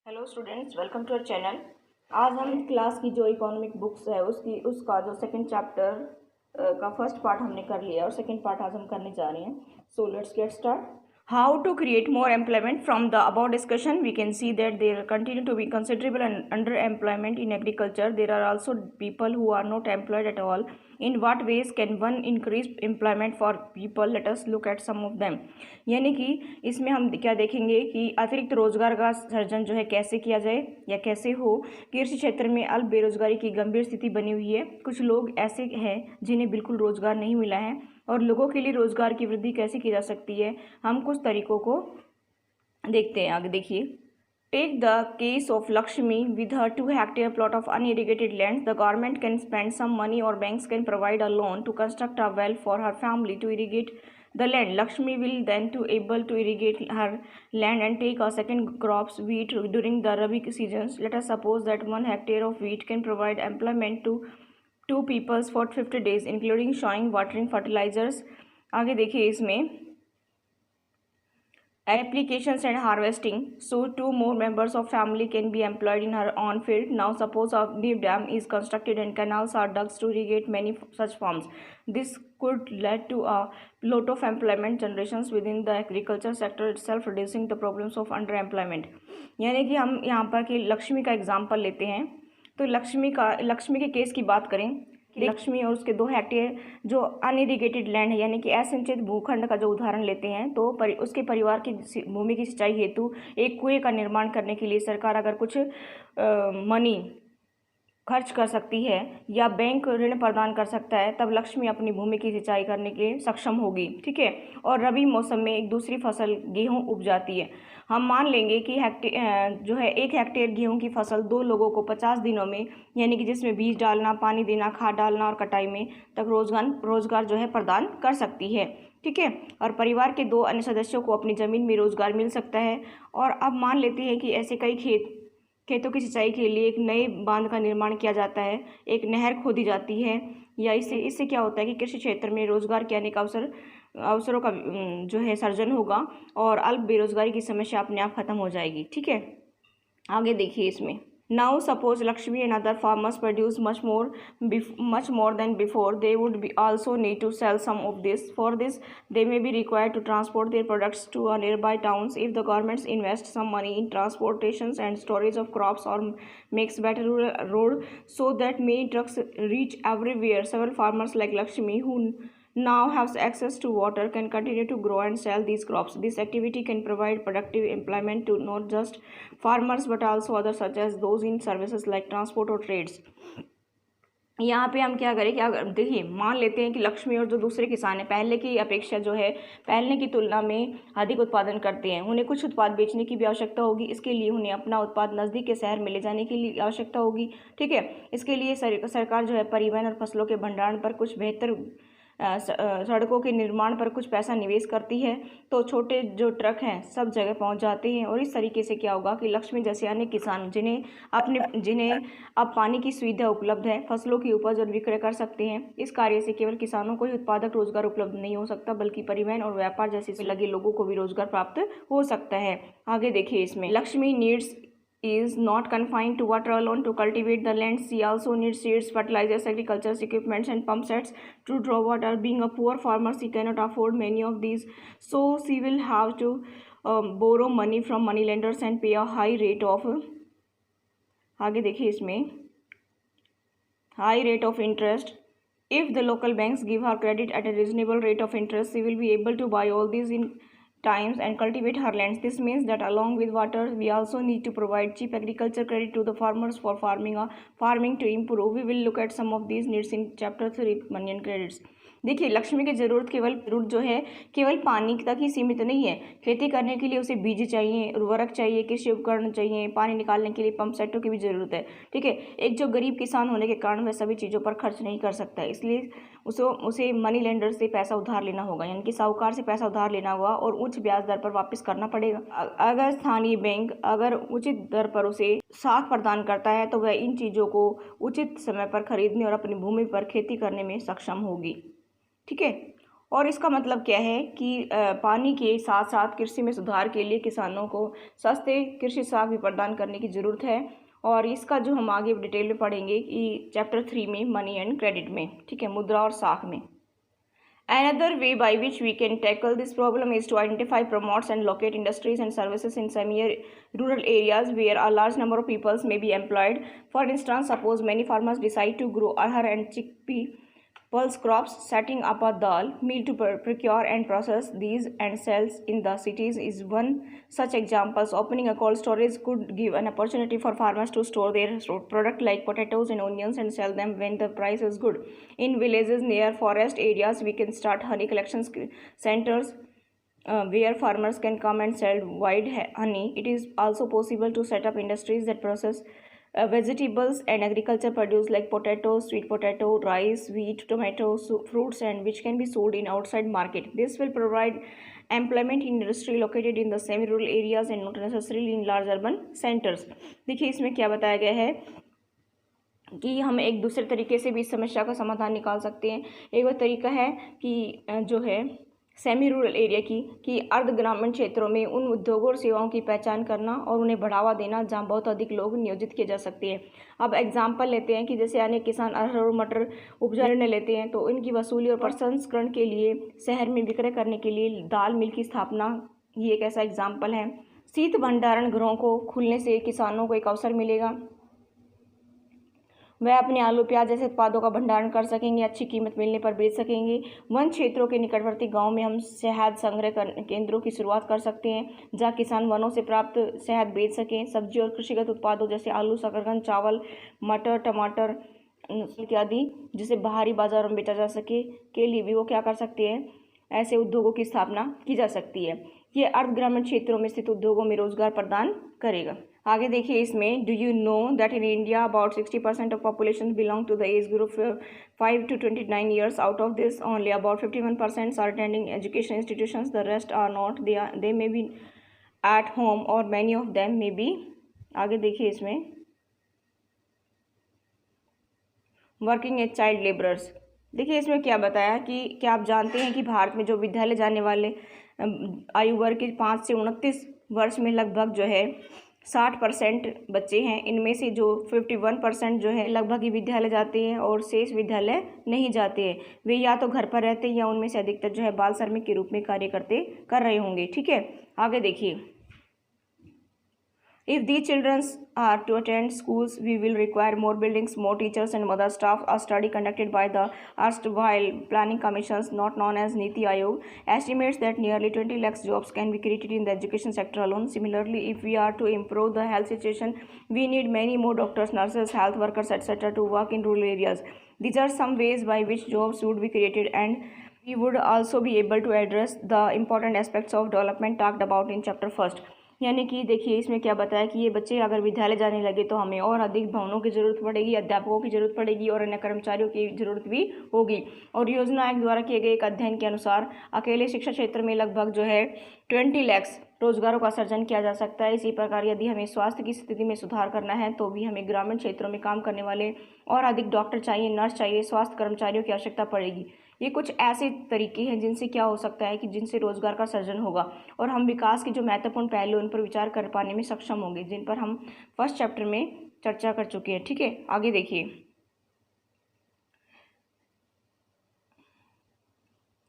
Hello students, welcome to our channel. आज हम class की जो इकोनॉमिक बुक्स है उसका जो सेकंड चैप्टर का फर्स्ट पार्ट हमने कर लिया और सेकंड पार्ट आज हम करने जा रहे हैं। So let's get start. How to create more employment from the about discussion we can see that there continue to be considerable under employment in agriculture. There are also people who are not employed at all. In what ways can one increase employment for people? Let us look at some of them. यानी कि इसमें हम क्या देखेंगे कि अतिरिक्त रोजगार का सृजन जो है कैसे किया जाए या कैसे हो। कृषि क्षेत्र में अल्प बेरोजगारी की गंभीर स्थिति बनी हुई है। कुछ लोग ऐसे हैं जिन्हें बिल्कुल रोजगार नहीं मिला है और लोगों के लिए रोजगार की वृद्धि कैसे की जा सकती है, हम कुछ तरीकों को देखते हैं। आगे देखिए। Take the case of Lakshmi with her 2 hectare plot of unirrigated land. The government can spend some money or banks can provide a loan to construct a well for her family to irrigate the land. Lakshmi will then to able to irrigate her land and take a second crops wheat during the Rabi seasons. Let us suppose that 1 hectare of wheat can provide employment to 2 people for 50 days including sowing, watering, fertilizers. आगे देखिए इसमें applications and harvesting, so 2 more members of family can be employed in her own field. Now suppose a new dam is constructed and canals are dug to irrigate many such farms. This could lead to a lot of employment generations within the agriculture sector itself, reducing the problems of underemployment. यानी कि हम यहाँ पर कि लक्ष्मी का example लेते हैं। तो लक्ष्मी के केस की बात करें कि लक्ष्मी और उसके 2 हेक्टेयर जो अनइरिगेटेड लैंड है यानी कि असिंचित भूखंड का जो उदाहरण लेते हैं, तो उसके परिवार की भूमि की सिंचाई हेतु एक कुएं का निर्माण करने के लिए सरकार अगर कुछ मनी खर्च कर सकती है या बैंक ऋण प्रदान कर सकता है, तब लक्ष्मी अपनी भूमि की सिंचाई करने के सक्षम होगी। ठीक है। और रबी मौसम में एक दूसरी फसल गेहूं उपजाती है। हम मान लेंगे कि जो है 1 हेक्टेयर गेहूं की फसल 2 लोगों को 50 दिनों में, यानी कि जिसमें बीज डालना, पानी देना, खाद डालना और कटाई में तक रोजगार जो है प्रदान कर सकती है। ठीक है। और परिवार के 2 अन्य सदस्यों को अपनी ज़मीन में रोजगार मिल सकता है। और अब मान लेते हैं कि ऐसे कई खेतों की सिंचाई के लिए एक नए बांध का निर्माण किया जाता है, एक नहर खोदी जाती है, या इससे क्या होता है कि कृषि क्षेत्र में रोजगार के अनेक अवसरों का जो है सर्जन होगा और अल्प बेरोजगारी की समस्या अपने आप खत्म हो जाएगी। ठीक है। आगे देखिए इसमें। Now suppose Lakshmi and other farmers produce much more than before. They would also need to sell some of this. For this, they may be required to transport their products to nearby towns. If the governments invest some money in transportations and storage of crops or makes better road so that many trucks reach everywhere, several farmers like Lakshmi who now have access to water can continue to grow and sell these crops. This activity can provide productive employment to not just farmers but also others such as those in services like transport or trades. यहाँ पे हम क्या करें कि अगर देखिए मान लेते हैं कि लक्ष्मी और जो दूसरे किसान हैं पहले की अपेक्षा जो है पहले की तुलना में अधिक उत्पादन करते हैं। उन्हें कुछ उत्पाद बेचने की भी आवश्यकता होगी। इसके लिए उन्हें अपना उत्पाद नज़दीक के शहर में ले जाने की लिए आवश्यकता होगी। ठीक है। इसके लिए सरकार जो है परिवहन और फसलों के भंडारण पर कुछ बेहतर सड़कों के निर्माण पर कुछ पैसा निवेश करती है, तो छोटे जो ट्रक हैं सब जगह पहुंच जाते हैं। और इस तरीके से क्या होगा कि लक्ष्मी जैसे अन्य किसान जिन्हें अब पानी की सुविधा उपलब्ध है, फसलों की उपज और विक्रय कर सकते हैं। इस कार्य से केवल किसानों को ही उत्पादक रोजगार उपलब्ध नहीं हो सकता बल्कि परिवहन और व्यापार जैसे लगे लोगों को भी रोजगार प्राप्त हो सकता है। आगे देखिए इसमें। Lakshmi needs is not confined to water alone to cultivate the land. She also needs seeds, fertilizers, agriculture equipment and pump sets to draw water. Being a poor farmer, she cannot afford many of these, so she will have to borrow money from money lenders and pay a high rate of आगे देखिए इसमें high rate of interest. If the local banks give her credit at a reasonable rate of interest, she will be able to buy all these in times and cultivate her lands. This means that along with water, we also need to provide cheap agriculture credit to the farmers for farming to improve. We will look at some of these needs in chapter 3 money and credits. देखिए लक्ष्मी की जरूरत जो है केवल पानी तक ही सीमित नहीं है। खेती करने के लिए उसे बीज चाहिए, उर्वरक चाहिए, कृषि उपकरण चाहिए, पानी निकालने के लिए पंप सेटों की भी जरूरत है। ठीक है। एक जो गरीब किसान होने के कारण वह सभी चीज़ों पर खर्च नहीं कर सकता है, इसलिए उसे मनी लेंडर से पैसा उधार लेना होगा, यानी कि साहूकार से पैसा उधार लेना होगा और उच्च ब्याज दर पर वापस करना पड़ेगा। अगर स्थानीय बैंक अगर उचित दर पर उसे साख प्रदान करता है तो वह इन चीज़ों को उचित समय पर खरीदने और अपनी भूमि पर खेती करने में सक्षम होगी। ठीक है। और इसका मतलब क्या है कि पानी के साथ साथ कृषि में सुधार के लिए किसानों को सस्ते कृषि साख भी प्रदान करने की ज़रूरत है। और इसका जो हम आगे डिटेल में पढ़ेंगे कि चैप्टर 3 में मनी एंड क्रेडिट में, ठीक है, मुद्रा और साख में। Another way by which we can tackle this problem is to identify, promote and locate industries and services in semi-rural areas where a large number of people may be employed. For instance, suppose many farmers decide to grow arhar and chickpea pulse crops. Setting up a dal mill to procure and process these and sell in the cities is one such example. Opening a cold storage could give an opportunity for farmers to store their product like potatoes and onions and sell them when the price is good. In villages near forest areas, we can start honey collection centers where farmers can come and sell wild honey. It is also possible to set up industries that process vegetables and agriculture produce like potatoes, sweet potato, rice, wheat, tomatoes, fruits, and which can be sold in outside market. This will provide employment in industry located in the semi-rural areas and not necessarily in large urban centers. देखिए इसमें क्या बताया गया है कि हम एक दूसरे तरीके से भी इस समस्या का समाधान निकाल सकते हैं। एक वो तरीका है कि जो है सेमी रूरल एरिया की कि अर्ध ग्रामीण क्षेत्रों में उन उद्योगों और सेवाओं की पहचान करना और उन्हें बढ़ावा देना जहां बहुत अधिक लोग नियोजित किए जा सकते हैं। अब एग्जाम्पल लेते हैं कि जैसे अनेक किसान अरहर और मटर उपजा निर्णय लेते हैं तो इनकी वसूली और प्रसंस्करण के लिए शहर में विक्रय करने के लिए दाल मिल की स्थापना ये एक ऐसा एग्जाम्पल है। शीत भंडारण गृहों को खुलने से किसानों को एक अवसर मिलेगा, वह अपने आलू प्याज जैसे उत्पादों का भंडारण कर सकेंगे, अच्छी कीमत मिलने पर बेच सकेंगे। वन क्षेत्रों के निकटवर्ती गांव में हम शहद संग्रह केंद्रों की शुरुआत कर सकते हैं जहां किसान वनों से प्राप्त शहद बेच सकें। सब्जी और कृषिगत उत्पादों जैसे आलू, शकरकंद, चावल, मटर, टमाटर इत्यादि जिसे बाहरी बाजारों में बेचा जा सके के लिए भी वो क्या कर सकते हैं, ऐसे उद्योगों की स्थापना की जा सकती है। ये अर्ध ग्रामीण क्षेत्रों में स्थित उद्योगों में रोजगार प्रदान करेगा। आगे देखिए इसमें, do you know that in India about 60% of population belong to the age group 5 to 29 years. Out of this, only about 51% are attending education institutions. The rest are not. They may be at home or many of them may be. आगे देखिए इसमें, working as child labourers. देखिए इसमें क्या बताया कि क्या आप जानते हैं कि भारत में जो विद्यालय जाने वाले आयु वर्ग के 5 से 29 वर्ष में लगभग जो है 60% बच्चे हैं। इनमें से जो 51% जो है लगभग ही विद्यालय जाते हैं और शेष विद्यालय नहीं जाते हैं। वे या तो घर पर रहते हैं या उनमें से अधिकतर जो है बाल श्रमिक के रूप में कार्य कर रहे होंगे। ठीक है, आगे देखिए, if these children are to attend schools, we will require more buildings, more teachers and other staff. A study conducted by the erstwhile planning commissions, not known as Niti Aayog, estimates that nearly 20 lakhs jobs can be created in the education sector alone. Similarly, if we are to improve the health situation, we need many more doctors, nurses, health workers, etc. to work in rural areas. These are some ways by which jobs would be created, and we would also be able to address the important aspects of development talked about in chapter 1. यानी कि देखिए इसमें क्या बताया कि ये बच्चे अगर विद्यालय जाने लगे तो हमें और अधिक भवनों की ज़रूरत पड़ेगी, अध्यापकों की ज़रूरत पड़ेगी और अन्य कर्मचारियों की ज़रूरत भी होगी। और योजना आयोग द्वारा किए गए एक अध्ययन के अनुसार अकेले शिक्षा क्षेत्र में लगभग जो है 20 लाख रोजगारों का सर्जन किया जा सकता है। इसी प्रकार यदि हमें स्वास्थ्य की स्थिति में सुधार करना है तो भी हमें ग्रामीण क्षेत्रों में काम करने वाले और अधिक डॉक्टर चाहिए, नर्स चाहिए, स्वास्थ्य कर्मचारियों की आवश्यकता पड़ेगी। ये कुछ ऐसे तरीके हैं जिनसे क्या हो सकता है कि जिनसे रोजगार का सर्जन होगा और हम विकास के जो महत्वपूर्ण पहलू उन पर विचार कर पाने में सक्षम होंगे, जिन पर हम फर्स्ट चैप्टर में चर्चा कर चुके हैं। ठीक है, आगे देखिए,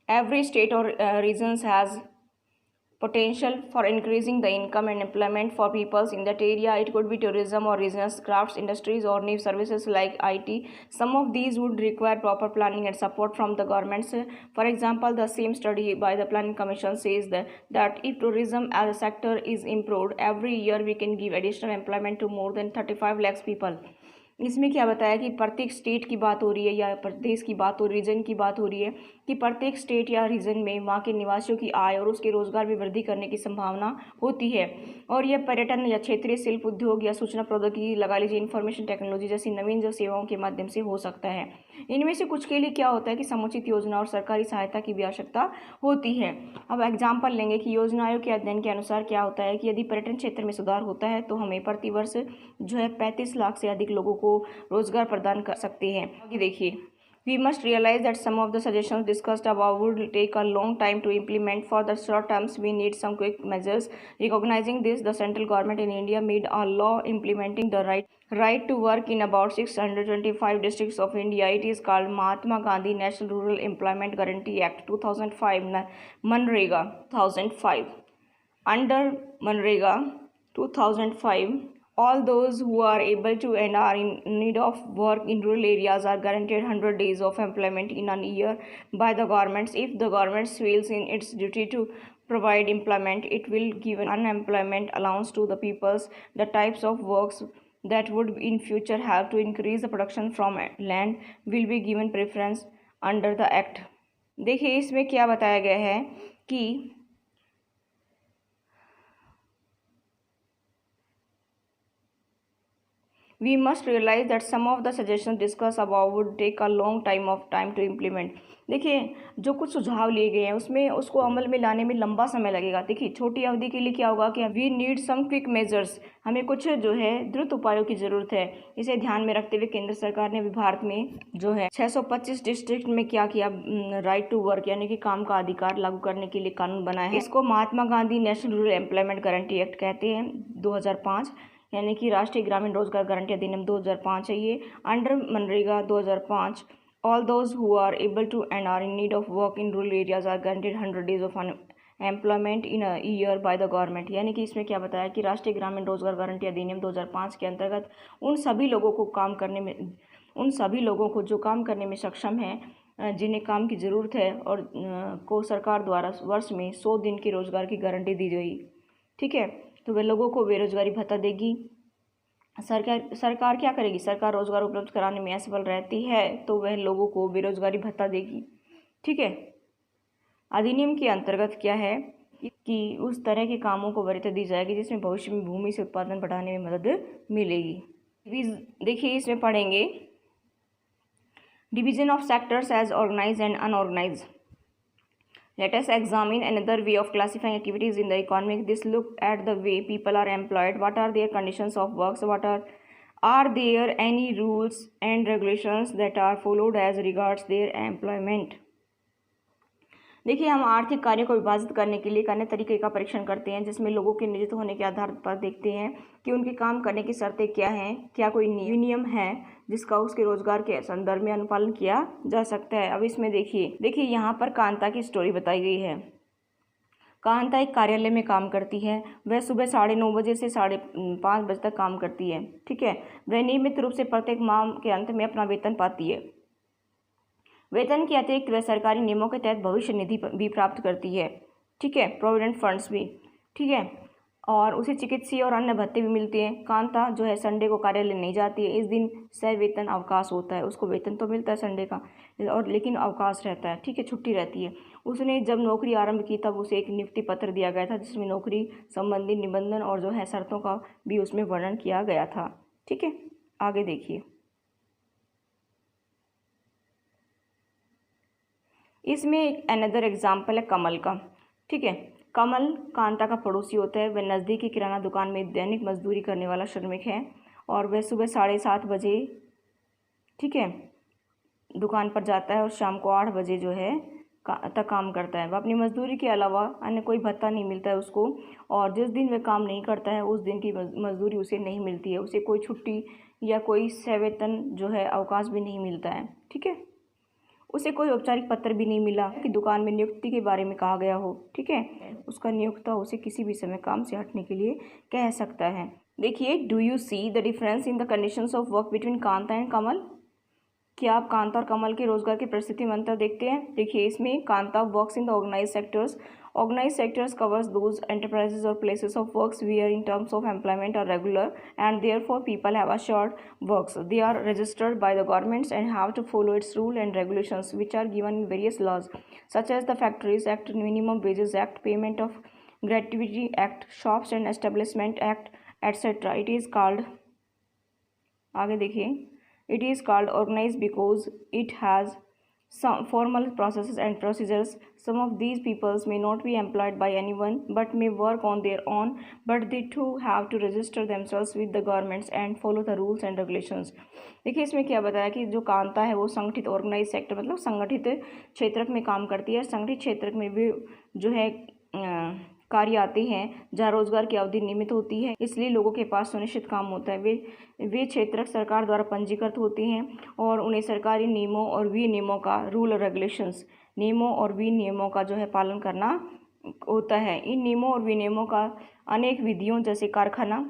एवरी स्टेट और regions has potential for increasing the income and employment for peoples in that area. It could be tourism or regional crafts industries or new services like IT. Some of these would require proper planning and support from the governments. For example, the same study by the Planning Commission says that if tourism as a sector is improved, every year we can give additional employment to more than 35 lakhs people. इसमें क्या बताया कि प्रत्येक state की बात हो रही है या प्रदेश की बात हो, रीजन की बात हो रही है कि प्रत्येक स्टेट या रीजन में वहाँ के निवासियों की आय और उसके रोजगार में वृद्धि करने की संभावना होती है। और यह पर्यटन या क्षेत्रीय शिल्प उद्योग या सूचना प्रौद्योगिकी, लगा लीजिए इंफॉर्मेशन टेक्नोलॉजी जैसी नवीन जो सेवाओं के माध्यम से हो सकता है। इनमें से कुछ के लिए क्या होता है कि समुचित योजना और सरकारी सहायता की भी आवश्यकता होती है। अब एग्जाम्पल लेंगे कि योजना आयोग के अध्ययन के अनुसार क्या होता है कि यदि पर्यटन क्षेत्र में सुधार होता है तो हमें प्रतिवर्ष जो है 35 लाख से अधिक लोगों को रोजगार प्रदान कर सकते हैं। आगे देखिए, We must realize that some of the suggestions discussed above would take a long time to implement. For the short terms, we need some quick measures. Recognizing this, the central government in India made a law implementing the right to work in about 625 districts of India. It is called Mahatma Gandhi National Rural Employment Guarantee Act 2005, Manrega 2005. Under Manrega 2005, all those who are able to and are in need of work in rural areas are guaranteed 100 days of employment in a year by the governments. If the government fails in its duty to provide employment, it will give an unemployment allowance to the peoples. The types of works that would in future have to increase the production from land will be given preference under the act. देखिए इसमें क्या बताया गया है कि we must realize that some of the suggestions discussed above would take a long time to implement. देखिए जो कुछ सुझाव लिए गए हैं उसमें उसको अमल में लाने में लंबा समय लगेगा. देखिए छोटी अवधि के लिए क्या होगा कि we need some quick measures, हमें कुछ जो है द्रुत उपायों की ज़रूरत है. इसे ध्यान में रखते हुए केंद्र सरकार ने भारत में जो है 625 डिस्ट्रिक्ट में क्या किया, राइट टू वर्क यानी कि काम का अधिकार लागू करने के लिए कानून बनाया है. इसको Mahatma Gandhi national rural employment guarantee act कहते हैं 2005, यानी कि राष्ट्रीय ग्रामीण रोजगार गारंटी अधिनियम 2005 है ये. अंडर मनरेगा 2005, all those who are able to and are in need of work in rural areas are guaranteed 100 days of employment in a year by the government. यानी कि इसमें क्या बताया कि राष्ट्रीय ग्रामीण रोजगार गारंटी अधिनियम 2005 के अंतर्गत उन सभी लोगों को जो काम करने में सक्षम हैं, जिन्हें काम की ज़रूरत है और को सरकार द्वारा वर्ष में 100 दिन की रोजगार की गारंटी दी गई. ठीक है, तो वे लोगों को बेरोजगारी भत्ता देगी. सरकार क्या करेगी, सरकार रोजगार उपलब्ध कराने में असफल रहती है तो वह लोगों को बेरोजगारी भत्ता देगी. ठीक है, अधिनियम के अंतर्गत क्या है कि उस तरह के कामों को वरीयता दी जाएगी जिसमें भविष्य में भूमि से उत्पादन बढ़ाने में मदद मिलेगी. देखिए इसमें पढ़ेंगे division of sectors as organise and unorganise. Let us examine another way of classifying activities in the economy. This look at the way people are employed. What are their conditions of work? Are there any rules and regulations that are followed as regards their employment? देखिए हम आर्थिक कार्यों को विभाजित करने के लिए एक अन्य तरीके का परीक्षण करते हैं जिसमें लोगों के नियोजित होने के आधार पर देखते हैं कि उनके काम करने की शर्तें क्या हैं, क्या कोई नियम है जिसका उसके रोजगार के संदर्भ में अनुपालन किया जा सकता है. अब इसमें देखिए यहाँ पर कांता की स्टोरी बताई गई है. कांता एक कार्यालय में काम करती है. वह सुबह 9:30 बजे से 5:30 बजे तक काम करती है. ठीक है, वह नियमित रूप से प्रत्येक माह के अंत में अपना वेतन पाती है. वेतन के अतिरिक्त वह सरकारी नियमों के तहत भविष्य निधि भी प्राप्त करती है. ठीक है, प्रोविडेंट फंड्स भी. ठीक है, और उसे चिकित्सीय और अन्य भत्ते भी मिलते हैं. कांता जो है संडे को कार्यालय नहीं जाती है. इस दिन सवेतन अवकाश होता है. उसको वेतन तो मिलता है संडे का और लेकिन अवकाश रहता है. ठीक है, छुट्टी रहती है. उसने जब नौकरी आरंभ की तब उसे एक नियुक्ति पत्र दिया गया था जिसमें नौकरी संबंधी निबंधन और जो है शर्तों का भी उसमें वर्णन किया गया था. ठीक है, आगे देखिए. इसमें एक अनदर एग्जाम्पल है कमल का. ठीक है, कमल कांता का पड़ोसी होता है. वह नज़दीकी किराना दुकान में दैनिक मजदूरी करने वाला श्रमिक है और वह सुबह 7:30 बजे ठीक है दुकान पर जाता है और शाम को 8 बजे जो है तक काम करता है. वह अपनी मजदूरी के अलावा अन्य कोई भत्ता नहीं मिलता है उसको, और जिस दिन वह काम नहीं करता है उस दिन की मजदूरी उसे नहीं मिलती है. उसे कोई छुट्टी या कोई सवेतन जो है अवकाश भी नहीं मिलता है. ठीक है, उसे कोई औपचारिक पत्र भी नहीं मिला कि दुकान में नियुक्ति के बारे में कहा गया हो. ठीक है, उसका नियोक्ता उसे किसी भी समय काम से हटने के लिए कह सकता है. देखिए, do you see the difference in the conditions of work between Kanta and Kamal. क्या आप कांता और कमल के रोजगार की परिस्थिति में अंतर देखते हैं. देखिए इसमें Kanta works in the organise sectors. Organized sectors covers those enterprises or places of works where in terms of employment are regular and therefore people have assured works. They are registered by the governments and have to follow its rule and regulations which are given in various laws such as the Factories Act, Minimum Wages Act, Payment of Gratuity Act, Shops and Establishment Act, etc. It is called, आगे देखिए, it is called organized because it has some formal processes and procedures. Some of these peoples may not be employed by anyone but may work on their own, but they too have to register themselves with the governments and follow the rules and regulations. देखिए इसमें क्या बताया कि जो कांता है वो संगठित organise sector मतलब संगठित क्षेत्रक में काम करती है। संगठित क्षेत्रक में भी जो है कार्य आते हैं जहाँ रोजगार की अवधि नियमित होती है, इसलिए लोगों के पास सुनिश्चित काम होता है। वे क्षेत्रक सरकार द्वारा पंजीकृत होते हैं और उन्हें सरकारी नियमों और विनियमों का रूल रेगुलेशंस नियमों और विनियमों का जो है पालन करना होता है। इन नियमों और विनियमों का अनेक विधियों जैसे कारखाना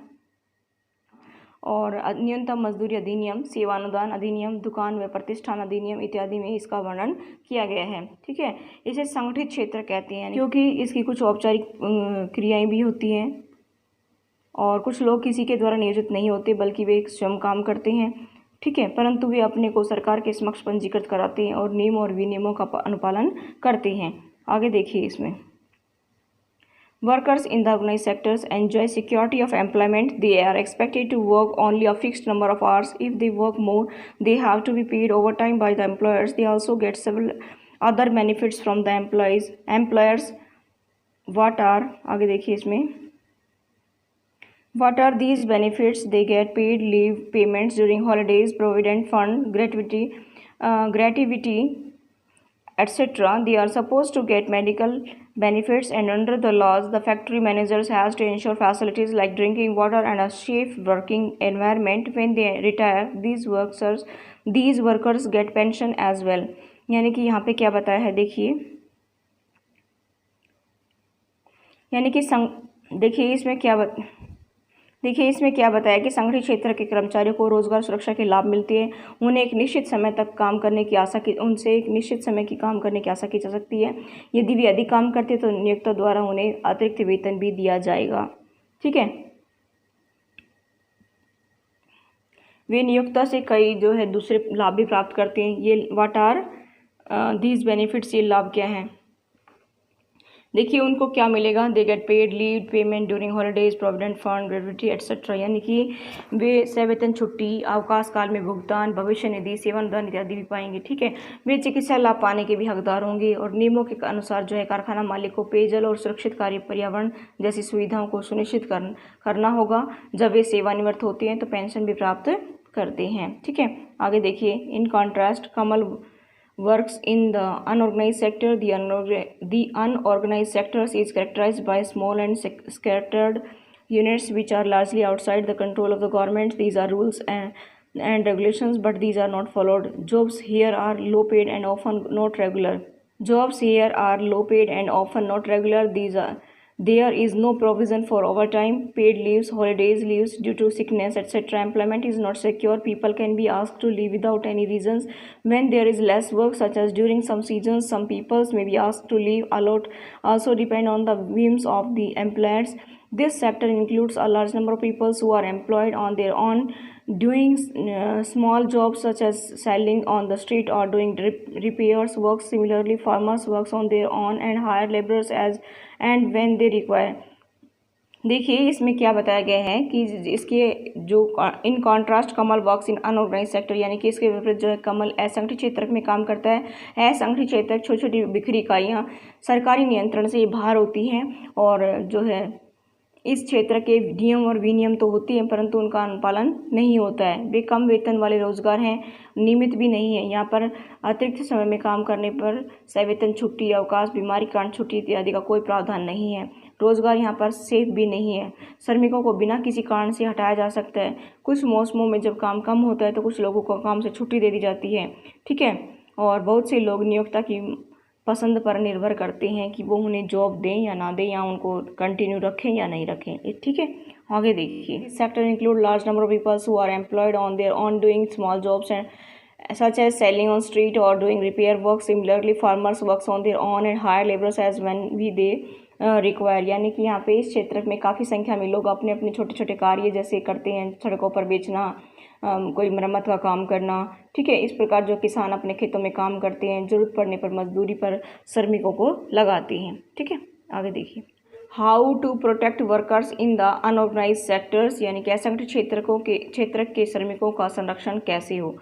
और न्यूनतम मजदूरी अधिनियम, सेवानुदान अधिनियम, दुकान व प्रतिष्ठान अधिनियम इत्यादि में इसका वर्णन किया गया है। ठीक है, इसे संगठित क्षेत्र कहते हैं क्योंकि इसकी कुछ औपचारिक क्रियाएं भी होती हैं और कुछ लोग किसी के द्वारा नियोजित नहीं होते बल्कि वे स्वयं काम करते हैं। ठीक है, परंतु वे अपने को सरकार के समक्ष पंजीकृत कराते हैं और नियम और विनियमों का अनुपालन करते हैं। आगे देखिए इसमें Workers in the organized sectors enjoy security of employment. They are expected to work only a fixed number of hours. If they work more, they have to be paid overtime by the employers. They also get several other benefits from the employers. What are आगे देखिए इसमें What are these benefits? They get paid leave payments during holidays, provident fund, gratuity, etc. They are supposed to get medical benefits, and under the laws, the factory managers has to ensure facilities like drinking water and a safe working environment. When they retire, these workers get pension as well. यानी कि यहाँ पे क्या बताया है देखिए, यानी कि देखिए इसमें क्या बताया कि संगठित क्षेत्र के कर्मचारियों को रोजगार सुरक्षा के लाभ मिलते हैं। उन्हें एक निश्चित समय तक काम करने की आशा की उनसे एक निश्चित समय की काम करने की आशा की जा सकती है। यदि वे अधिक काम करते हैं तो नियोक्ता द्वारा उन्हें अतिरिक्त वेतन भी दिया जाएगा। ठीक है, वे नियोक्ता से कई जो है दूसरे लाभ भी प्राप्त करते हैं। ये व्हाट आर दीज बेनिफिट्स, ये लाभ क्या हैं देखिए उनको क्या मिलेगा। They get paid leave payment during holidays, provident fund, gratuity etcetera, यानी कि वे सवेतन छुट्टी, अवकाश काल में भुगतान, भविष्य निधि, सेवानुदान इत्यादि भी पाएंगे। ठीक है, वे चिकित्सा लाभ पाने के भी हकदार होंगे और नियमों के अनुसार जो है कारखाना मालिक को पेयजल और सुरक्षित कार्य पर्यावरण जैसी सुविधाओं को सुनिश्चित करना होगा। जब वे सेवानिवृत्त होते हैं तो पेंशन भी प्राप्त करते हैं। ठीक है, आगे देखिए इन contrast Kamal works in the unorganized sector. The unorganized sectors is characterized by small and scattered units which are largely outside the control of the government. These are rules and regulations, but these are not followed. Jobs here are low paid and often not regular. There is no provision for overtime, paid leaves, holidays, leaves due to sickness, etc. Employment is not secure. People can be asked to leave without any reasons. When there is less work, such as during some seasons, some peoples may be asked to leave. A lot also depend on the whims of the employers. This sector includes a large number of people who are employed on their own, doing small jobs such as selling on the street or doing repairs work. Similarly, farmers works on their own and hire laborers as and when they require. देखिए इसमें क्या बताया गया है कि इसके जो in contrast Kamal works in unorganise sector, यानी कि इसके विपरीत जो है कमल असंगठित क्षेत्र में काम करता है। असंगठित क्षेत्र छोटी छोटी बिखरी इकाइयाँ सरकारी नियंत्रण से बाहर होती हैं और जो है इस क्षेत्र के नियम और विनियम तो होती हैं परंतु उनका अनुपालन नहीं होता है। वे कम वेतन वाले रोजगार हैं, नियमित भी नहीं है। यहाँ पर अतिरिक्त समय में काम करने पर सवेतन छुट्टी, अवकाश, बीमारी कारण छुट्टी इत्यादि का कोई प्रावधान नहीं है। रोजगार यहाँ पर सेफ भी नहीं है। श्रमिकों को बिना किसी कारण से हटाया जा सकता है। कुछ मौसमों में जब काम कम होता है तो कुछ लोगों को काम से छुट्टी दे दी जाती है। ठीक है, और बहुत से लोग नियोक्ता की पसंद पर निर्भर करते हैं कि वो उन्हें जॉब दें या ना दें या उनको कंटिन्यू रखें या नहीं रखें। ठीक है, आगे देखिए sector include large number of peoples who are employed on their on doing small jobs and such as selling on street or doing repair work. Similarly, farmers works on their own and hire laborers as when they require. यानी कि यहाँ पे इस क्षेत्र में काफ़ी संख्या में लोग अपने अपने छोटे छोटे कार्य जैसे करते हैं, सड़कों पर बेचना, कोई मरम्मत का काम करना। ठीक है, इस प्रकार जो किसान अपने खेतों में काम करते हैं, ज़रूरत पड़ने पर मजदूरी पर श्रमिकों को लगाते हैं। ठीक है, आगे देखिए how to protect workers in the unorganise sectors, यानी कि असंगठित क्षेत्र के श्रमिकों का संरक्षण कैसे हो।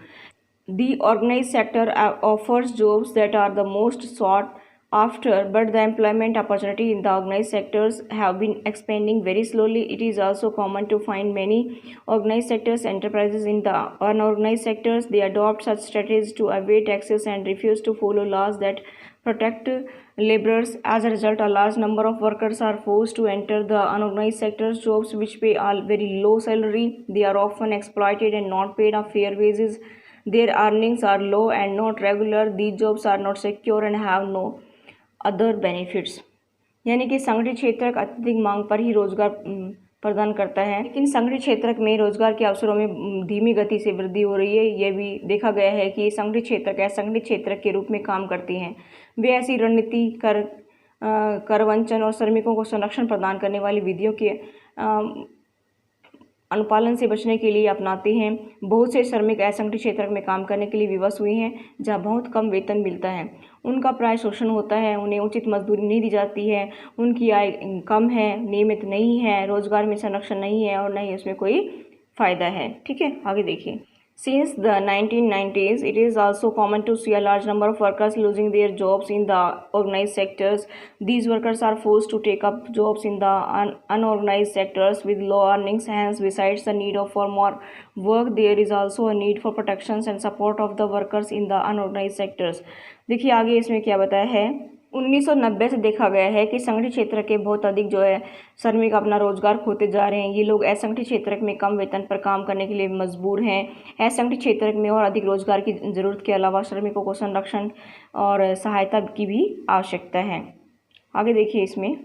The organized sector offers jobs that are the most sought after, but the employment opportunity in the organized sectors have been expanding very slowly. It is also common to find many organized sectors enterprises in the unorganized sectors. They adopt such strategies to evade taxes and refuse to follow laws that protect laborers. As a result, a large number of workers are forced to enter the unorganized sectors jobs which pay a very low salary. They are often exploited and not paid a fair wages. Their earnings are low and not regular. These jobs are not secure and have no other benefits. यानी कि संगठित क्षेत्र अत्यधिक मांग पर ही रोजगार प्रदान करता है, लेकिन संगठित क्षेत्र में रोजगार के अवसरों में धीमी गति से वृद्धि हो रही है। यह भी देखा गया है कि संगठित क्षेत्र असंगठित क्षेत्र के रूप में काम करती हैं। वे ऐसी रणनीति करवंचन और श्रमिकों को संरक्षण प्रदान करने वाली विधियों के अनुपालन से बचने के लिए अपनाते हैं। बहुत से श्रमिक असंगठित क्षेत्र में काम करने के लिए विवश हुए हैं जहां बहुत कम वेतन मिलता है। उनका प्राय शोषण होता है, उन्हें उचित मजदूरी नहीं दी जाती है, उनकी आय कम है, नियमित नहीं है, रोजगार में संरक्षण नहीं है और न ही उसमें कोई फ़ायदा है। ठीक है, आगे देखिए। Since the 1990s, it is also common to see a large number of workers losing their jobs in the organized sectors. These workers are forced to take up jobs in the unorganized sectors with low earnings. Hence, besides the need for more work, there is also a need for protections and support of the workers in the unorganized sectors. देखिए आगे इसमें क्या बताया है। 1990 से देखा गया है कि संगठित क्षेत्र के बहुत अधिक जो है श्रमिक अपना रोजगार खोते जा रहे हैं। ये लोग असंगठित क्षेत्र में कम वेतन पर काम करने के लिए मजबूर हैं। असंगठित क्षेत्र में और अधिक रोजगार की ज़रूरत के अलावा श्रमिकों को संरक्षण और सहायता की भी आवश्यकता है। आगे देखिए इसमें,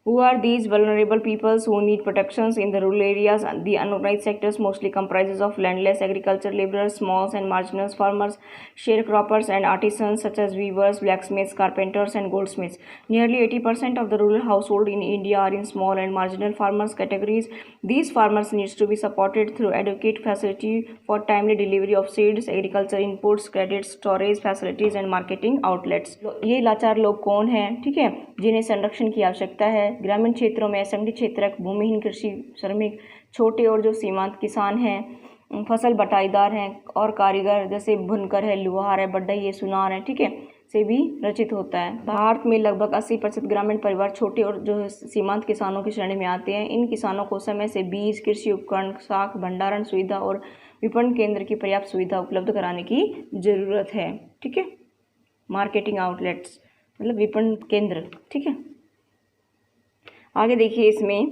Who are these vulnerable peoples who need protections in the rural areas? The unorganized sectors mostly comprises of landless agriculture laborers, small and marginal farmers, sharecroppers and artisans such as weavers, blacksmiths, carpenters and goldsmiths. Nearly 80% of the rural households in India are in small and marginal farmers categories. These farmers needs to be supported through adequate facility for timely delivery of seeds, agriculture inputs, credits, storage facilities and marketing outlets. ये लाचार लोग कौन हैं? ठीक है, जिन्हें संरक्षण की आवश्यकता है। ग्रामीण क्षेत्रों में असंगठित क्षेत्र, भूमिहीन कृषि श्रमिक, छोटे और जो सीमांत किसान हैं, फसल बटाईदार हैं और कारीगर जैसे बुनकर है, लुहार है, बढ़ई है, सुनार है, ठीक है, से भी रचित होता है। भारत में लगभग 80% ग्रामीण परिवार छोटे और जो सीमांत किसानों की श्रेणी में आते हैं। इन किसानों को समय से बीज, कृषि उपकरण, साख भंडारण सुविधा और विपणन केंद्र की पर्याप्त सुविधा उपलब्ध कराने की ज़रूरत है। ठीक है, मार्केटिंग आउटलेट्स मतलब विपणन केंद्र। ठीक है, आगे देखिए इसमें,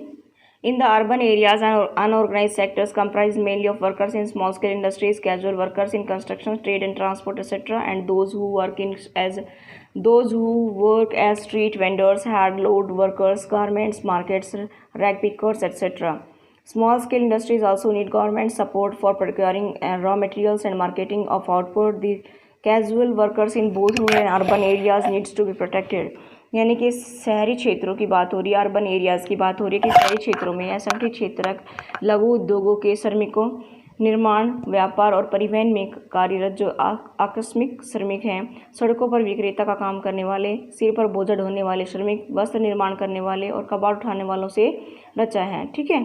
in the urban areas unorganised sectors comprise mainly of workers in small scale industries, casual workers in construction, trade and transport etcetera, and those who work as street vendors, hand load workers, garments, markets, rag pickers, etc. Small scale industries also need government support for procuring raw materials and marketing of output. The casual workers in both rural and urban areas needs to be protected. यानी कि शहरी क्षेत्रों की बात हो रही है, urban areas की बात हो रही है कि शहरी क्षेत्रों में असंगठित क्षेत्र लघु उद्योगों के श्रमिकों, निर्माण, व्यापार और परिवहन में कार्यरत जो आकस्मिक श्रमिक हैं, सड़कों पर विक्रेता का काम करने वाले, सिर पर बोझ ढोने वाले श्रमिक, वस्त्र निर्माण करने वाले और कबाड़ उठाने वालों से रचा है। ठीक है,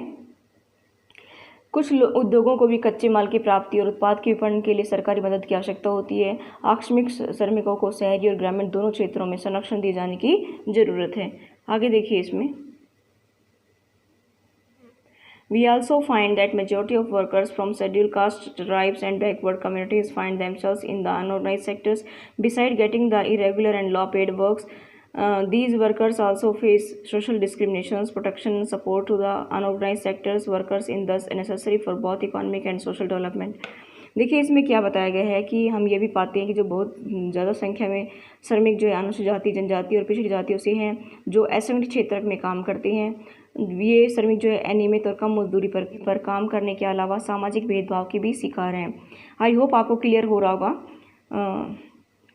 कुछ उद्योगों को भी कच्चे माल की प्राप्ति और उत्पाद के विपणन के लिए सरकारी मदद की आवश्यकता होती है। आकस्मिक श्रमिकों को शहरी और ग्रामीण दोनों क्षेत्रों में संरक्षण दिए जाने की ज़रूरत है। आगे देखिए इसमें, We also find that majority of workers from scheduled caste, tribes and backward communities find themselves in the unorganized sectors. Besides getting the irregular and low-paid works, these workers also face social discriminations, protection and support to the unorganized sectors workers in thus necessary for both economic and social development. देखिए इसमें क्या बताया गया है कि हम ये भी पाते हैं कि जो बहुत ज़्यादा संख्या में श्रमिक जो है अनुसूचित जाति, जनजाति और पिछड़ी जातियों से हैं, जो असंगठित क्षेत्र में काम करते हैं, ये श्रमिक जो है अनियमित और कम मजदूरी पर काम करने के अलावा सामाजिक भेदभाव के भी शिकार हैं। आई होप आपको क्लियर हो रहा होगा।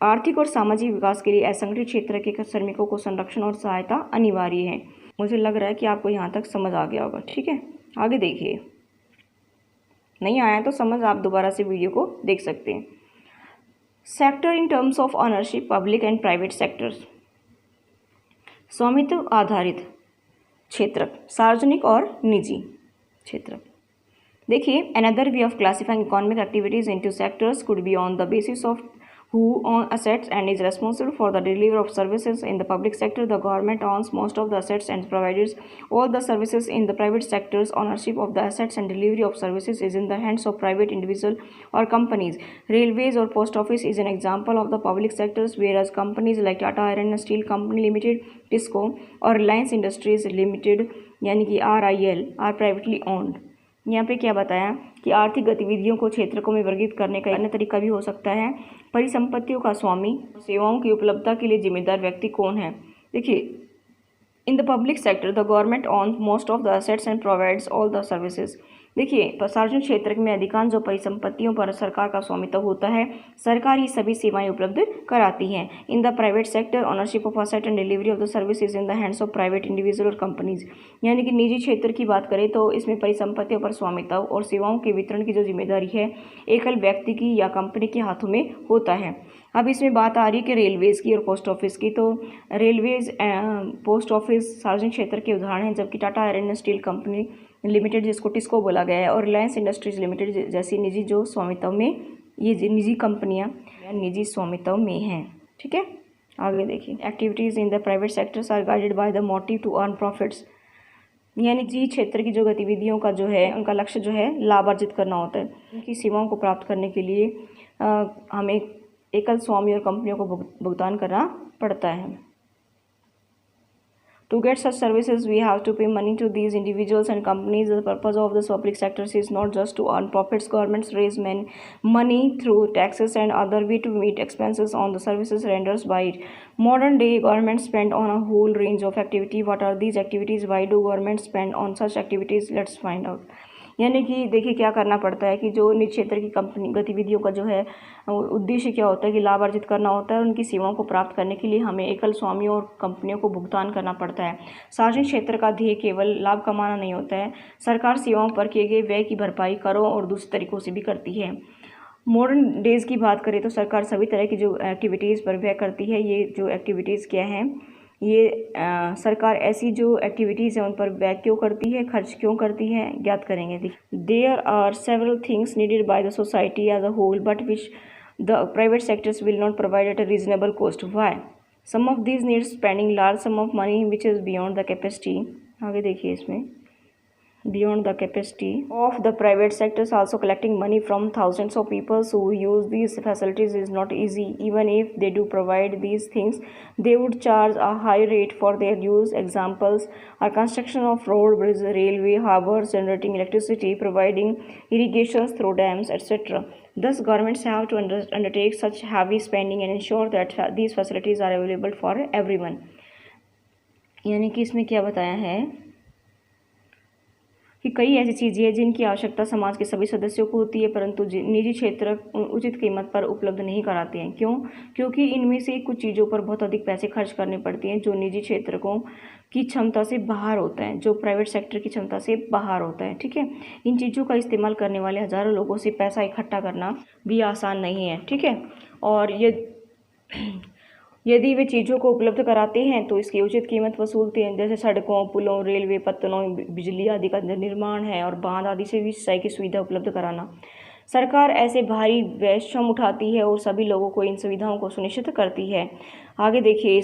आर्थिक और सामाजिक विकास के लिए असंगठित क्षेत्र के श्रमिकों को संरक्षण और सहायता अनिवार्य है। मुझे लग रहा है कि आपको यहाँ तक समझ आ गया होगा। ठीक है, आगे देखिए, नहीं आया तो समझ आप दोबारा से वीडियो को देख सकते हैं। Sector in terms of ownership, public and private sectors. स्वामित्व आधारित क्षेत्र, सार्वजनिक और निजी क्षेत्र। देखिए, another way of classifying economic activities into sectors could be on the basis of who owns assets and is responsible for the delivery of services. In the public sector, the government owns most of the assets and provides all the services. In the private sectors, ownership of the assets and delivery of services is in the hands of private individual or companies. Railways or post office is an example of the public sectors, whereas companies like Tata Iron and Steel Company Limited, TISCO or Reliance Industries Limited यानी कि RIL are privately owned. यहाँ पे क्या बताया कि आर्थिक गतिविधियों को क्षेत्रकों में वर्गीकृत करने का अन्य तरीका भी हो सकता है। परिसंपत्तियों का स्वामी, सेवाओं की उपलब्धता के लिए जिम्मेदार व्यक्ति कौन है? देखिए, in the public sector the government on most of the assets and provides all the services. देखिए, सार्वजनिक क्षेत्र में अधिकांश जो परिसंपत्तियों पर सरकार का स्वामित्व होता है, सरकार ही सभी सेवाएं उपलब्ध कराती है। इन the private sector ownership of asset and delivery of the services in the hands of private individual और कंपनीज। यानी कि निजी क्षेत्र की बात करें तो इसमें परिसंपत्तियों पर स्वामित्व और सेवाओं के वितरण की जो जिम्मेदारी है एकल व्यक्ति की या कंपनी के हाथों में होता है। अब इसमें बात आ रही है कि रेलवेज़ की और पोस्ट ऑफिस की। तो रेलवेज़ पोस्ट ऑफिस सार्वजनिक क्षेत्र के उदाहरण हैं, जबकि Tata iron and steel company limited जिसको टिस्को बोला गया है और रिलायंस इंडस्ट्रीज लिमिटेड जैसी निजी जो स्वामित्व में ये निजी कंपनियां निजी स्वामित्व में हैं। ठीक है, आगे देखिए, activities in the private sectors are guided by the motive to earn profits. यानी निजी क्षेत्र की जो गतिविधियों का जो है उनका लक्ष्य जो है लाभ अर्जित करना होता है। उनकी सेवाओं को प्राप्त करने के लिए हमें एकल स्वामी और कंपनियों को भुगतान करना पड़ता है। To get such services, we have to pay money to these individuals and companies. The purpose of the public sectors is not just to earn profits. Governments raise money through taxes and other way to meet expenses on the services rendered by it. Modern day governments spend on a whole range of activity. What are these activities? Why do governments spend on such activities? Let's find out. यानी कि देखिए क्या करना पड़ता है कि जो निजी क्षेत्र की कंपनी गतिविधियों का जो है उद्देश्य क्या होता है कि लाभ अर्जित करना होता है और उनकी सेवाओं को प्राप्त करने के लिए हमें एकल स्वामियों और कंपनियों को भुगतान करना पड़ता है। सार्वजनिक क्षेत्र का ध्येय केवल लाभ कमाना नहीं होता है, सरकार सेवाओं पर किए गए व्यय की भरपाई करों और दूसरे तरीकों से भी करती है। मॉडर्न डेज़ की बात करें तो सरकार सभी तरह की जो एक्टिविटीज़ पर व्यय करती है। ये जो एक्टिविटीज़ क्या हैं, ये सरकार ऐसी जो एक्टिविटीज़ हैं उन पर व्यय क्यों करती है, खर्च क्यों करती है, ज्ञात करेंगे। There are several things needed by the society as a whole but which the private sectors will not provide at a reasonable cost. Why? Some of these needs spending large sum of money which is beyond the capacity. आगे देखिए इसमें, beyond the capacity of the private sectors. Also collecting money from thousands of people who use these facilities is not easy. Even if they do provide these things, they would charge a high rate for their use. Examples are construction of road, bridges, railway, harbors, generating electricity, providing irrigations through dams, etc. Thus governments have to undertake such heavy spending and ensure that these facilities are available for everyone. यानी कि इसमें क्या बताया है कि कई ऐसी चीज़ें हैं जिनकी आवश्यकता समाज के सभी सदस्यों को होती है, परंतु निजी क्षेत्र उचित कीमत पर उपलब्ध नहीं कराते हैं। क्यों? क्योंकि इनमें से कुछ चीज़ों पर बहुत अधिक पैसे खर्च करने पड़ते हैं जो निजी क्षेत्रों की क्षमता से बाहर होता है, जो प्राइवेट सेक्टर की क्षमता से बाहर होता है। ठीक है, इन चीज़ों का इस्तेमाल करने वाले हज़ारों लोगों से पैसा इकट्ठा करना भी आसान नहीं है। ठीक है, और यदि वे चीज़ों को उपलब्ध कराते हैं तो इसकी उचित कीमत वसूलते हैं, जैसे सड़कों, पुलों, रेलवे पत्तनों, बिजली आदि का निर्माण है और बांध आदि से भी सिंचाई की सुविधा उपलब्ध कराना। सरकार ऐसे भारी व्यय श्रम उठाती है और सभी लोगों को इन सुविधाओं को सुनिश्चित करती है। आगे देखिए,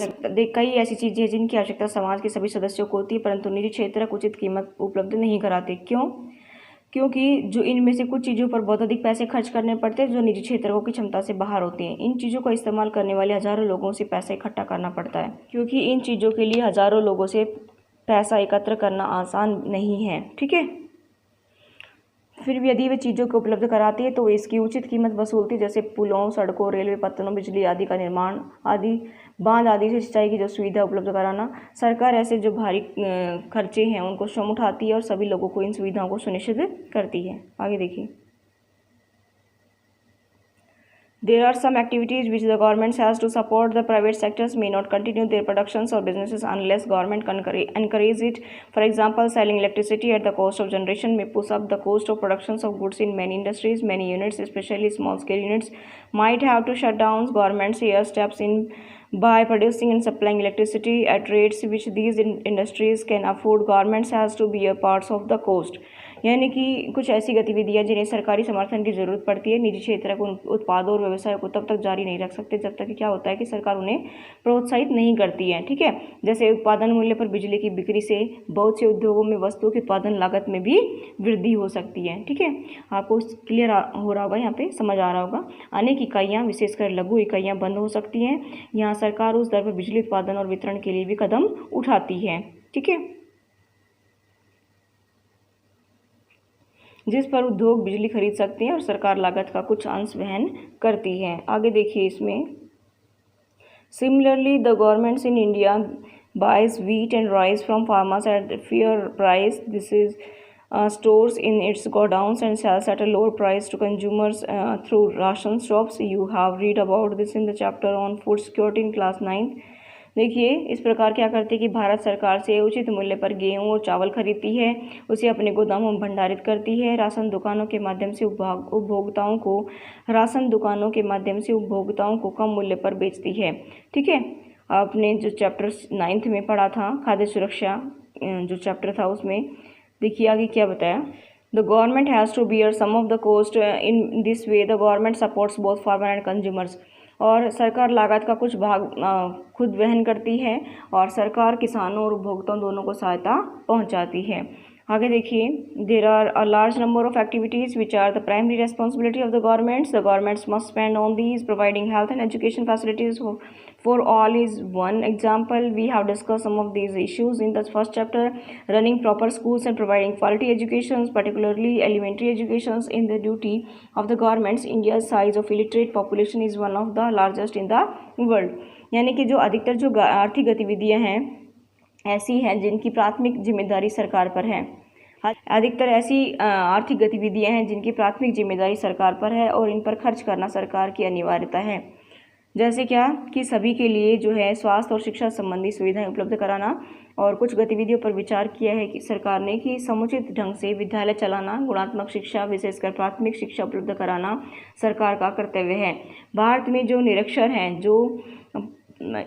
कई ऐसी चीज़ें हैं जिनकी आवश्यकता समाज के सभी सदस्यों को होती है, परंतु निजी क्षेत्र उचित कीमत उपलब्ध नहीं कराते। क्यों? क्योंकि जो इनमें से कुछ चीज़ों पर बहुत अधिक पैसे खर्च करने पड़ते हैं जो निजी क्षेत्रों की क्षमता से बाहर होती हैं। इन चीज़ों का इस्तेमाल करने वाले हज़ारों लोगों से पैसा इकट्ठा करना पड़ता है, क्योंकि इन चीज़ों के लिए हज़ारों लोगों से पैसा एकत्र करना आसान नहीं है। ठीक है, फिर भी यदि वे चीज़ों को उपलब्ध कराती है तो इसकी उचित कीमत वसूलती है, जैसे पुलों, सड़कों, रेलवे पत्तनों, बिजली आदि का निर्माण आदि, बांध आदि से सिंचाई की जो सुविधा उपलब्ध कराना। सरकार ऐसे जो भारी खर्चे हैं उनको श्रम उठाती है और सभी लोगों को इन सुविधाओं को सुनिश्चित करती है। आगे देखिए, there are some activities which the government has to support. The private sectors may not continue their productions or businesses unless government encourage it. For example, selling electricity at the cost of generation may push up the cost of productions of goods in many industries. Many units, especially small scale units, might have to shut down. Governments here steps in by producing and supplying electricity at rates which these industries can afford. Governments has to bear parts of the cost. यानी कि कुछ ऐसी गतिविधियाँ जिन्हें सरकारी समर्थन की जरूरत पड़ती है, निजी क्षेत्र को उत्पादों और व्यवसायों को तब तक जारी नहीं रख सकते जब तक कि क्या होता है कि सरकार उन्हें प्रोत्साहित नहीं करती है। ठीक है, जैसे उत्पादन मूल्य पर बिजली की बिक्री से बहुत से उद्योगों में वस्तुओं की उत्पादन लागत में भी वृद्धि हो सकती है। ठीक है, आपको क्लियर हो रहा होगा, यहाँ पे समझ आ रहा होगा। अनेक इकाइयाँ विशेषकर लघु इकाइयाँ बंद हो सकती हैं। यहाँ सरकार उस दर पर बिजली उत्पादन और वितरण के लिए भी कदम उठाती है। ठीक है, जिस पर उद्योग बिजली खरीद सकते हैं और सरकार लागत का कुछ अंश वहन करती है। आगे देखिए इसमें, similarly the governments in India buys wheat and rice from farmers at a fair price. This is stores in its godowns and sells at a lower price to consumers through ration shops. You have read about this in the chapter on food security in class 9th. देखिए इस प्रकार क्या करती है कि भारत सरकार से उचित मूल्य पर गेहूं और चावल खरीदती है, उसे अपने गोदामों में भंडारित करती है, राशन दुकानों के माध्यम से उपभोक्ताओं को कम मूल्य पर बेचती है। ठीक है, आपने जो चैप्टर 9th में पढ़ा था खाद्य सुरक्षा जो चैप्टर था उसमें देखिए आगे क्या बताया। The government has to bear some of the cost in this way the government supports both farmer and consumers. और सरकार लागत का कुछ भाग खुद वहन करती है और सरकार किसानों और उपभोक्ताओं दोनों को सहायता पहुंचाती है। आगे देखिए, there are a large number of activities which are the primary responsibility of the governments must spend on these. Providing health and education facilities for all is one example. We have discussed some of these issues in the first chapter. Running proper schools and providing quality educations, particularly elementary educations, in the duty of the governments. India's size of illiterate population is one of the largest in the world. यानी कि जो अधिकतर जो आर्थिक गतिविधियां हैं ऐसी हैं जिनकी प्राथमिक जिम्मेदारी सरकार पर है। अधिकतर ऐसी आर्थिक गतिविधियां हैं जिनकी प्राथमिक जिम्मेदारी सरकार पर है और इन पर खर्च करना सरकार की अनिवार्यता है। जैसे क्या कि सभी के लिए जो है स्वास्थ्य और शिक्षा संबंधी सुविधाएं उपलब्ध कराना, और कुछ गतिविधियों पर विचार किया है कि सरकार ने कि समुचित ढंग से विद्यालय चलाना, गुणात्मक शिक्षा विशेषकर प्राथमिक शिक्षा उपलब्ध कराना सरकार का कर्तव्य है। भारत में जो निरक्षर हैं, जो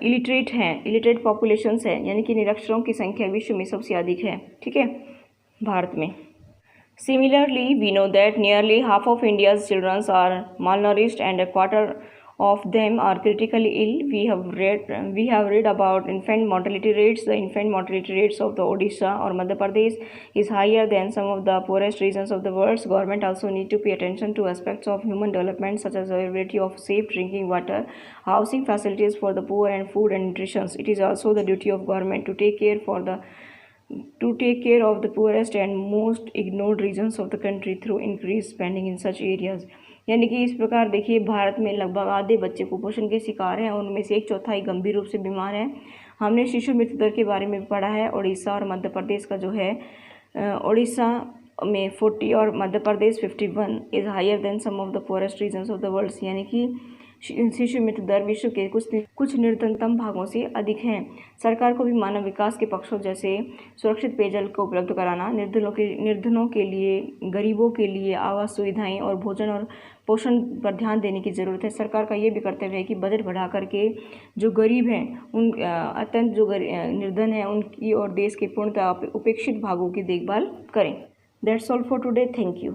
इलिटरेट पॉपुलेशंस है, यानी कि निरक्षरों की संख्या विश्व में सबसे अधिक है। ठीक है, भारत में। Similarly, we know that nearly half of India's children are malnourished and a quarter of them are critically ill. We have read about infant mortality rates. The infant mortality rates of the Odisha or Madhya Pradesh is higher than some of the poorest regions of the world. Government also need to pay attention to aspects of human development such as availability of safe drinking water, housing facilities for the poor, and food and nutrition. It is also the duty of government to take care of the poorest and most ignored regions of the country through increased spending in such areas. यानी कि इस प्रकार देखिए भारत में लगभग आधे बच्चे कुपोषण के शिकार हैं और उनमें से 1/4 गंभीर रूप से बीमार हैं। हमने शिशु मृत्यु दर के बारे में भी पढ़ा है। उड़ीसा और मध्य प्रदेश का जो है, उड़ीसा में 40 और Madhya Pradesh 51 is higher than some of the poorest regions of the world. यानी कि शिशु मृत्यु दर विश्व के कुछ निर्धनतम भागों से अधिक हैं। सरकार को भी मानव विकास के पक्षों जैसे सुरक्षित पेयजल को उपलब्ध कराना, निर्धनों के लिए, गरीबों के लिए आवास सुविधाएं और भोजन और पोषण पर ध्यान देने की ज़रूरत है। सरकार का ये भी कर्तव्य है कि बजट बढ़ा करके जो गरीब हैं, उन अत्यंत जो निर्धन हैं, उनकी और देश के पूर्णतः उपेक्षित भागों की देखभाल करें। That's all for today. Thank you.